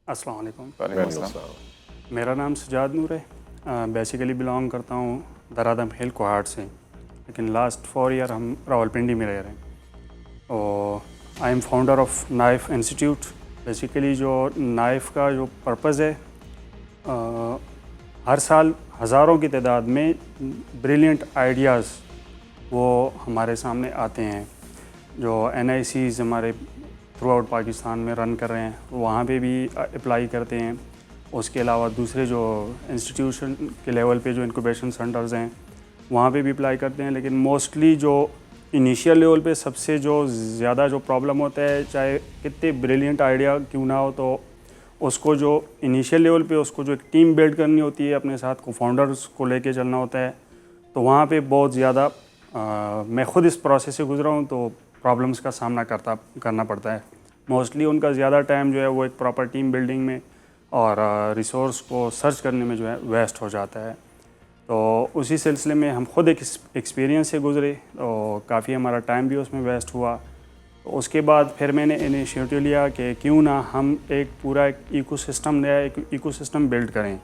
अस्सलाम वालेकुम। वालेकुम अस्सलाम। मेरा नाम सजाद नूर है। बेसिकली बिलोंग करता हूँ दरादम हिल कोहाट से, लेकिन लास्ट 4 ईयर हम रावलपिंडी में रह रहे हैं। और I am founder of knife institute. Basically जो नाइफ का जो पर्पज़ है, हर साल हज़ारों की तादाद में ब्रिलियंट आइडियाज़ वो हमारे सामने आते हैं। जो NICs हमारे थ्रू आउट पाकिस्तान में रन कर रहे हैं, वहाँ पे भी अप्लाई करते हैं। उसके अलावा दूसरे जो इंस्टीट्यूशन के लेवल पे जो इंक्यूबेशन सेंटर्स हैं, वहाँ पे भी अप्लाई करते हैं। लेकिन मोस्टली जो इनिशियल लेवल पे सबसे जो ज़्यादा जो प्रॉब्लम होता है, चाहे कितने ब्रिलियंट आइडिया क्यों ना हो, तो उसको जो इनिशियल लेवल पे उसको जो एक टीम बिल्ड करनी होती है, अपने साथ को फाउंडर्स को लेके चलना होता है। तो वहाँ पे बहुत ज़्यादा मैं ख़ुद इस प्रोसेस से गुज़रा हूँ, तो प्रॉब्लम्स का सामना करना पड़ता है। मोस्टली उनका ज़्यादा टाइम जो है वो एक प्रॉपर टीम बिल्डिंग में और रिसोर्स को सर्च करने में जो है वेस्ट हो जाता है। तो उसी सिलसिले में हम खुद एक एक्सपीरियंस से गुज़रे और काफ़ी हमारा टाइम भी उसमें वेस्ट हुआ। तो उसके बाद फिर मैंने इनिशिएटिव लिया कि क्यों ना हम एक पूरा एक इकोसिस्टम बिल्ड करें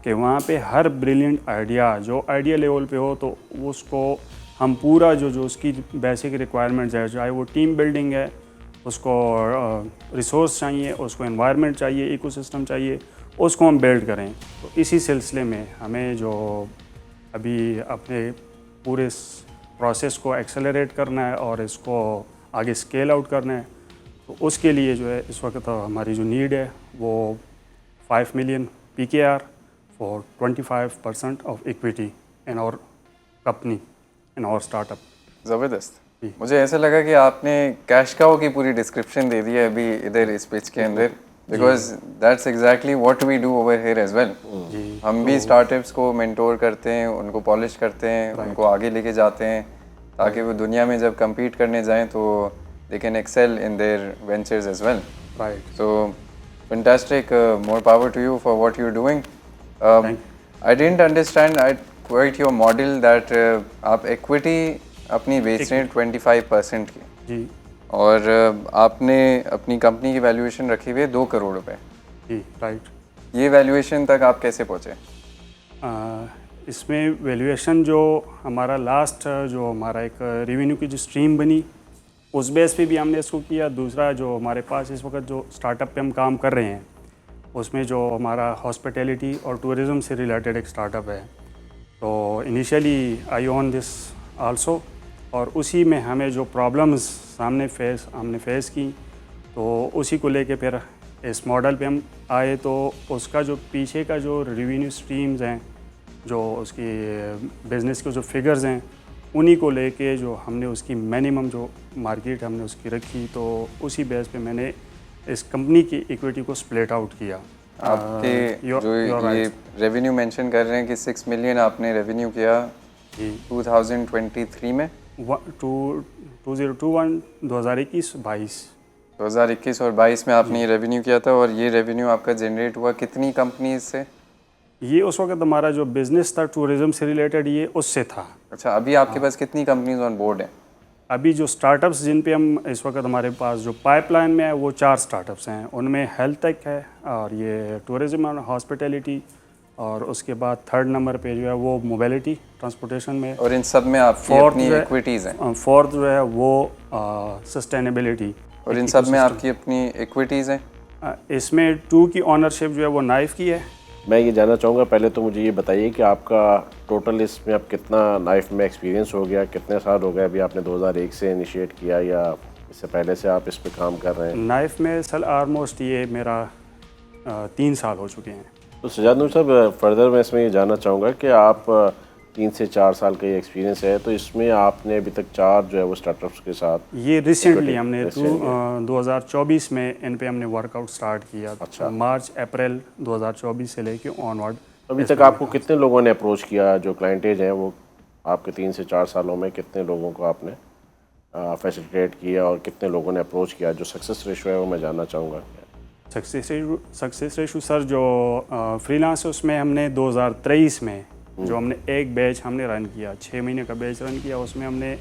कि वहाँ पे हर ब्रिलियंट आइडिया जो आइडिया लेवल पे हो, तो उसको हम पूरा जो उसकी बेसिक रिक्वायरमेंट्स है, चाहे वो टीम बिल्डिंग है, उसको रिसोर्स चाहिए, उसको एनवायरनमेंट चाहिए, इकोसिस्टम चाहिए, उसको हम बिल्ड करें। तो इसी सिलसिले में हमें जो अभी अपने पूरे प्रोसेस को एक्सेलरेट करना है और इसको आगे स्केल आउट करना है। तो उसके लिए जो है इस वक्त हमारी जो नीड है वो 5 million PKR for 25% of equity in our company, in our startup. ज़बरदस्त। मुझे ऐसा लगा कि आपने कैश काउ की पूरी डिस्क्रिप्शन दे दी है अभी इधर इस पिच के अंदर, because that's exactly what we do over here as well. हम भी स्टार्टअप्स को मेंटोर करते हैं, उनको पॉलिश करते हैं, उनको आगे लेके जाते हैं ताकि वो दुनिया में जब compete करने जाएं तो they can excel in their ventures as well. Right. So fantastic. More power to you for what you're doing. I didn't understand quite your model that आप equity अपनी बेच रहे हैं 25% की जी, और आपने अपनी कंपनी की वैल्यूएशन रखी हुई है 2 करोड़ रुपए जी, राइट। ये वैल्यूएशन तक आप कैसे पहुँचे? इसमें वैल्यूएशन जो हमारा लास्ट जो हमारा एक रेवेन्यू की जो स्ट्रीम बनी, उस बेस पे भी हमने इसको किया। दूसरा जो हमारे पास इस वक्त जो स्टार्टअप पे हम काम कर रहे हैं, उसमें जो हमारा हॉस्पिटैलिटी और टूरिज़म से रिलेटेड एक स्टार्टअप है। तो initially I own this also, और उसी में हमें जो प्रॉब्लम्स हमने फेस की, तो उसी को लेके फिर इस मॉडल पे हम आए। तो उसका जो पीछे का जो रेवेन्यू स्ट्रीम्स हैं, जो उसकी बिज़नेस के जो फिगर्स हैं, उन्हीं को लेके जो हमने उसकी मिनिमम जो मार्केट हमने उसकी रखी, तो उसी बेस पे मैंने इस कंपनी की इक्विटी को स्प्लिट आउट किया। आपके जो ये रेवेन्यू मेंशन कर रहे हैं कि 6 मिलियन आपने रेवेन्यू किया 2023 में, 2021 और 22 में आपने ये रेवेन्यू किया था। और ये रेवेन्यू आपका जनरेट हुआ कितनी कंपनीज से? ये उस वक्त हमारा जो बिज़नेस था टूरिज़म से रिलेटेड, ये उससे था। अच्छा, अभी आपके पास कितनी कंपनीज ऑन बोर्ड हैं? अभी जो स्टार्टअप्स जिन पे हम इस वक्त हमारे पास जो पाइपलाइन में है, वो 4 स्टार्टअप्स हैं। उनमें हेल्थ टेक है, और ये टूरिज़म और हॉस्पिटैलिटी, और उसके बाद 3rd नंबर पे जो है वो मोबिलिटी ट्रांसपोर्टेशन में। और इन सब में आपकी अपनी इक्विटीज़ हैं? 4th जो है वो सस्टेनेबिलिटी। और इन सब में आपकी अपनी इक्विटीज़ हैं? इसमें 2 की ऑनरशिप जो है वो नाइफ की है। मैं ये जानना चाहूँगा, पहले तो मुझे ये बताइए कि आपका टोटल इसमें अब कितना नाइफ में एक्सपीरियंस हो गया, कितने साल हो गए? अभी आपने 2001 से इनिशिएट किया या इससे पहले से आप इस पे काम कर रहे हैं? नाइफ में सर ऑलमोस्ट ये मेरा 3 साल हो चुके हैं। तो सजाद नूर साहब, फर्दर मैं इसमें ये जानना चाहूँगा कि आप 3 से 4 साल का ये एक्सपीरियंस है, तो इसमें आपने अभी तक 4 जो है वो स्टार्टअप्स के साथ ये रिसेंटली हमने 2024 में इन पे हमने वर्कआउट स्टार्ट किया। अच्छा। मार्च अप्रैल 2024 से लेके ऑनवर्ड। अभी तक आपको कितने लोगों ने अप्रोच किया? जो क्लाइंटेज हैं वो आपके 3 से 4 सालों में कितने लोगों को आपने फैसिलिटेट किया और कितने लोगों ने अप्रोच किया? जो सक्सेस रेशो है वो मैं जानना चाहूँगा। सक्सेस रेशो सर जो फ्रीलांस है, उसमें हमने 2023 में जो हमने एक बैच हमने रन किया, 6 महीने का बैच रन किया। उसमें हमने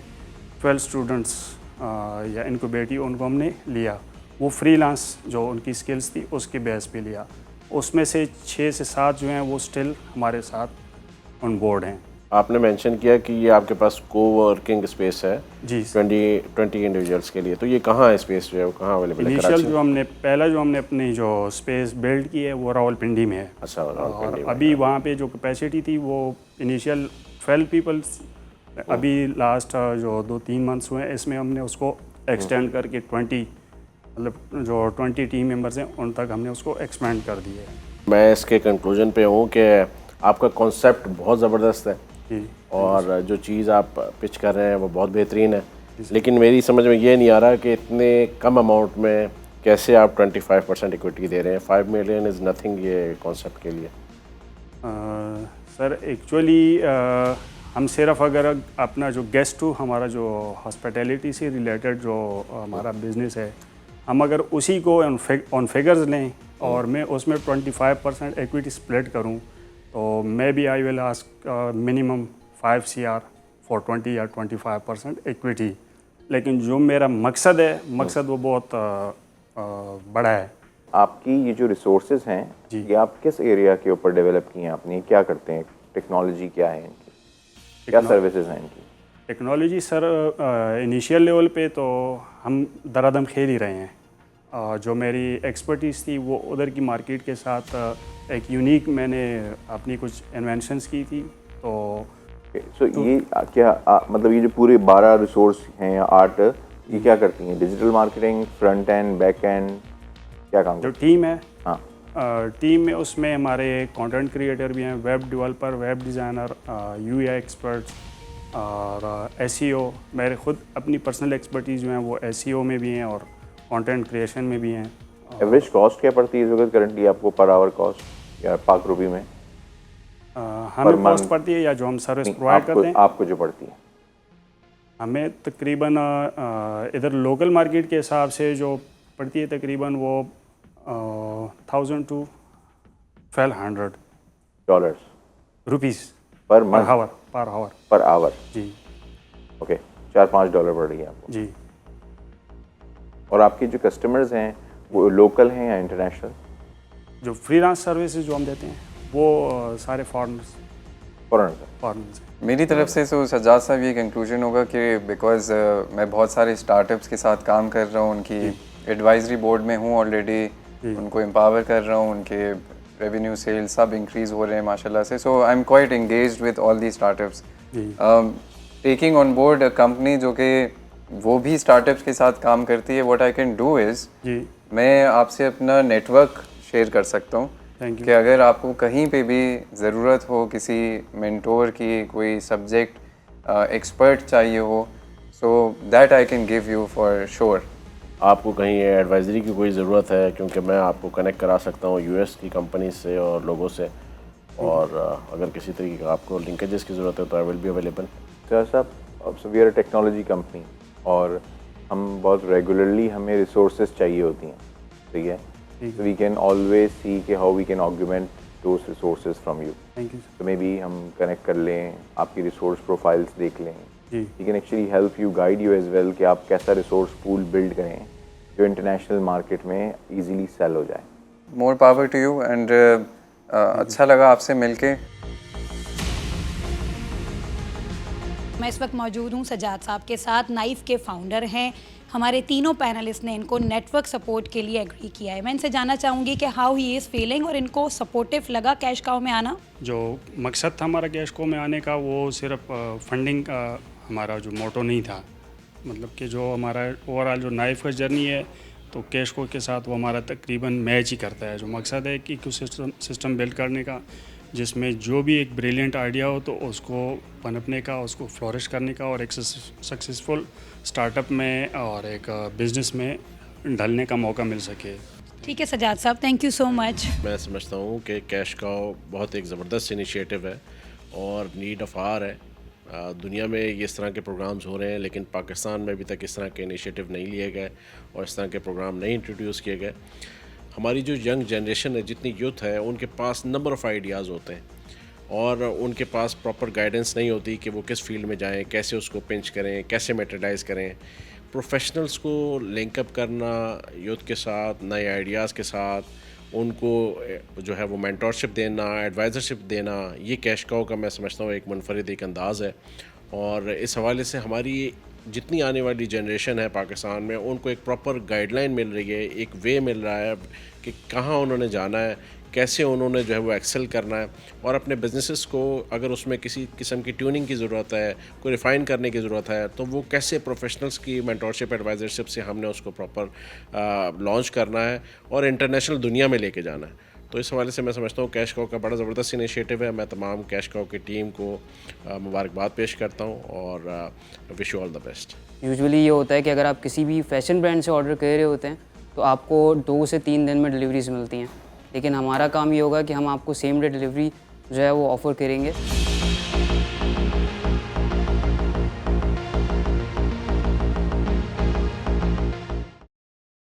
12 स्टूडेंट्स या इनक्यूबेटिव उनको हमने लिया। वो फ्रीलांस जो उनकी स्किल्स थी उसके बेस पे लिया। उसमें से 6 से 7 जो हैं वो स्टिल हमारे साथ ऑन बोर्ड हैं। आपने मेंशन किया कि ये आपके पास कोवर्किंग स्पेस है जी 20 इंडिविजुअल्स के लिए, तो ये कहाँ है स्पेस जो है वो कहाँ अवेलेबल है? इनिशियल कराची? जो हमने अपनी जो स्पेस बिल्ड की है वो रावलपिंडी में है। अच्छा, और रावलपिंडी में। अभी वहाँ पे जो कैपेसिटी थी वो इनिशियल 12 पीपल्स, अभी लास्ट जो 2-3 मंथ्स हुए हैं इसमें हमने उसको एक्सटेंड करके 20 मतलब जो 20 टीम मेंबर्स हैं उन तक हमने उसको एक्सपेंड कर दिया है। मैं इसके कंक्लूजन पे हूँ कि आपका कॉन्सेप्ट बहुत ज़बरदस्त है जी और जो चीज़ आप पिच कर रहे हैं वो बहुत बेहतरीन है, लेकिन मेरी समझ में ये नहीं आ रहा कि इतने कम अमाउंट में कैसे आप 25% इक्विटी दे रहे हैं। 5 मिलियन इज़ नथिंग ये कॉन्सेप्ट के लिए। सर एक्चुअली हम सिर्फ अगर अपना जो गेस्ट टू हमारा जो हॉस्पिटैलिटी से रिलेटेड जो हमारा बिज़नेस है, हम अगर उसी को ऑन फिगर्स लें और मैं उसमें 25% इक्विटी स्प्लिट करूं, तो maybe I will ask minimum 5 CR for 20 या 25% इक्विटी। लेकिन जो मेरा मकसद है वो बहुत बड़ा है। आपकी ये जो रिसोर्सेज हैं ये आप किस एरिया के ऊपर डेवलप किए हैं आपने? क्या करते हैं? टेक्नोलॉजी क्या है इनकी? क्या सर्विसेज हैं इनकी? टेक्नोलॉजी सर इनिशियल लेवल पे तो हम दरादम खेल ही रहे हैं। जो मेरी एक्सपर्टीज़ थी वो उधर की मार्केट के साथ एक यूनिक मैंने अपनी कुछ इन्वेंशंस की थी। तो सो ये क्या मतलब ये जो पूरे 12 रिसोर्स हैं या 8 ये क्या करती हैं? Digital marketing, front end, back and, क्या काम जो टीम है, हाँ टीम में उसमें हमारे कंटेंट क्रिएटर भी हैं, web developer, web designer, UI experts और SEO। मेरे खुद अपनी पर्सनल एक्सपर्टीज़ जो हैं वो SEO में भी हैं और कंटेंट क्रिएशन में भी हैं। एवरेज कॉस्ट क्या पड़ती है इस वक्त करंटली आपको पर आवर कॉस्ट या पाक रुपी में? हमें कॉस्ट पड़ती है या जो हम सर्विस प्रोवाइड करते हैं आपको जो पड़ती है? हमें तकरीबन इधर लोकल मार्केट के हिसाब से जो पड़ती है तकरीबन वो 1000 to 1200 dollars rupees per per month, hour per hour. जी ओके, 4-5 डॉलर पड़ रही है आपको। जी। और आपके जो कस्टमर्स हैं वो लोकल हैं या इंटरनेशनल? जो फ्रीलांस सर्विसेज जो हम देते हैं वो सारे फॉरेनर्स फॉरेनर्स हैं। मेरी तरफ से तो सज्जाद साहब ये कंक्लूजन होगा कि बिकॉज मैं बहुत सारे स्टार्टअप्स के साथ काम कर रहा हूँ, उनकी एडवाइजरी बोर्ड में हूँ ऑलरेडी, उनको एम्पावर कर रहा हूँ, उनके रेवेन्यू सेल्स सब इंक्रीज़ हो रहे हैं माशाल्लाह से। So I am quite engaged with all the startups, taking on board a company जो कि वो भी स्टार्टअप्स के साथ काम करती है। What I can do is मैं आपसे अपना नेटवर्क शेयर कर सकता हूँ कि अगर आपको कहीं पे भी ज़रूरत हो किसी मेंटोर की, कोई सब्जेक्ट एक्सपर्ट चाहिए हो, so that I can give you for sure. आपको कहीं एडवाइजरी की कोई ज़रूरत है, क्योंकि मैं आपको कनेक्ट करा सकता हूँ US की कंपनी से और लोगों से, और अगर किसी तरीके का आपको लिंकेजेस की ज़रूरत है तो I will be available. Sir साहब, वी आर टेक्नोलॉजी कंपनी और हम बहुत रेगुलरली हमें रिसोर्सेज चाहिए होती हैं, ठीक है? So we can always see कि how we can augment those resources from you. Thank you तो maybe हम कनेक्ट कर लें, आपकी रिसोर्स प्रोफाइल्स देख लें। जी। We can actually help you, guide you as well कि आप कैसा रिसोर्स पूल बिल्ड करें जो इंटरनेशनल मार्केट में इजीली सेल हो जाए। More power to you and अच्छा लगा आपसे मिलके। मैं इस वक्त मौजूद हूँ सज्जाद साहब के साथ, नाइफ के फाउंडर हैं। हमारे तीनों पैनलिस्ट ने इनको नेटवर्क सपोर्ट के लिए एग्री किया है। मैं इनसे जानना चाहूँगी कि हाउ ही इज़ फीलिंग और इनको सपोर्टिव लगा कैश काउ में आना। जो मकसद था हमारा कैश को में आने का वो सिर्फ फंडिंग का हमारा जो मोटो नहीं था, मतलब कि जो हमारा ओवरऑल जो नाइफ का जर्नी है तो कैश को के साथ वो हमारा तकरीबन मैच ही करता है। जो मकसद है कि सिस्टम बिल्ड करने का जिसमें जो भी एक ब्रिलियंट आइडिया हो तो उसको पनपने का, उसको फ्लोरिश करने का और एक सक्सेसफुल स्टार्टअप में और एक बिज़नेस में ढलने का मौका मिल सके। ठीक है सज्जाद साहब, थैंक यू सो मच। मैं समझता हूँ कि कैश काउ बहुत एक ज़बरदस्त इनिशिएटिव है और नीड ऑफ आवर है। दुनिया में इस तरह के प्रोग्राम्स हो रहे हैं, लेकिन पाकिस्तान में अभी तक इस तरह के इनिशिएटिव नहीं लिए गए और इस तरह के प्रोग्राम नहीं इंट्रोड्यूस किए गए। हमारी जो यंग जनरेशन है, जितनी यूथ है, उनके पास नंबर ऑफ़ आइडियाज़ होते हैं और उनके पास प्रॉपर गाइडेंस नहीं होती कि वो किस फील्ड में जाएं, कैसे उसको पिंच करें, कैसे मेटेरियलाइज़ करें। प्रोफेशनल्स को लिंकअप करना यूथ के साथ, नए आइडियाज़ के साथ, उनको जो है वो मेंटरशिप देना, एडवाइज़रशिप देना, ये कैश काउ का मैं समझता हूँ एक मुनफरिद एक अंदाज़ है। और इस हवाले से हमारी जितनी आने वाली जनरेशन है पाकिस्तान में, उनको एक प्रॉपर गाइडलाइन मिल रही है, एक वे मिल रहा है कि कहाँ उन्होंने जाना है, कैसे उन्होंने जो है वो एक्सेल करना है, और अपने बिजनेसेस को अगर उसमें किसी किस्म की ट्यूनिंग की ज़रूरत है, कोई रिफ़ाइन करने की ज़रूरत है, तो वो कैसे प्रोफेशनल्स की मेंटरशिप एडवाइज़रशिप से हमने उसको प्रॉपर लॉन्च करना है और इंटरनेशनल दुनिया में लेके जाना है। तो इस हवाले से मैं समझता हूँ कैश काउ का बड़ा ज़बरदस्त इनिशिएटिव है। मैं तमाम कैश काउ की टीम को मुबारकबाद पेश करता हूँ और wish you all the best. Usually ये होता है कि अगर आप किसी भी फैशन ब्रांड से ऑर्डर कर रहे होते हैं तो आपको 2 से 3 दिन में डिलीवरीज मिलती हैं, लेकिन हमारा काम ये होगा कि हम आपको सेम डे डिलीवरी जो है वो ऑफ़र करेंगे।